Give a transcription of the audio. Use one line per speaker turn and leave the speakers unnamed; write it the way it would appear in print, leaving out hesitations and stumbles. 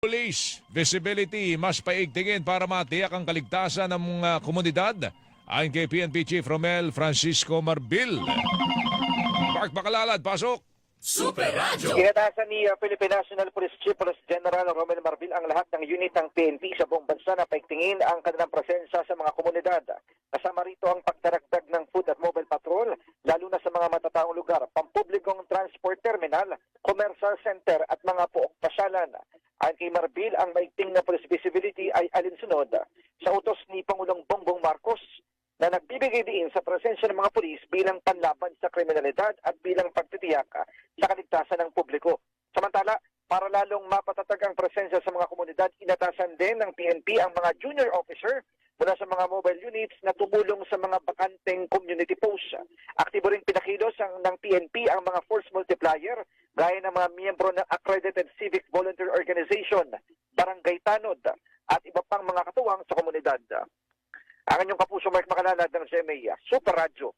Police visibility mas paigtingin para matiyak ang kaligtasan ng mga komunidad. Ayon kay PNP Chief Romel Francisco Marbil. Mark Bakalalad, pasok!
Inatasan ni Philippine National Police Chief Police General Romel Marbil ang lahat ng unit ng PNP sa buong bansa na paigtingin ang kanilang presensya sa mga komunidad. Kasama rito ang pagdaragdag ng food at mobile patrol, lalo na sa mga matataong lugar, pampublikong transport terminal, commercial center at mga pook pasyalan. Ayon kay Marbil, ang maigting na police visibility ay alinsunod sa utos ni Pangulong Bongbong Marcos na nagbibigay diin sa presensya ng mga pulis bilang panlaban sa kriminalidad at bilang pagtitiyak sa kaligtasan ng publiko. Samantala, para lalong mapatatag ang presensya sa mga komunidad, inatasan din ng PNP ang mga junior officer mula sa mga mobile units na tumulong sa mga bakanteng community posts. Aktibo rin pinakilos ng PNP ang mga force multiplier gaya ng mga miyembro ng Accredited Civic Volunteer Organization, Barangay Tanod at iba pang mga katuwang sa komunidad. Ang inyong kapuso Mark Makalalad ng CMA Super Radio.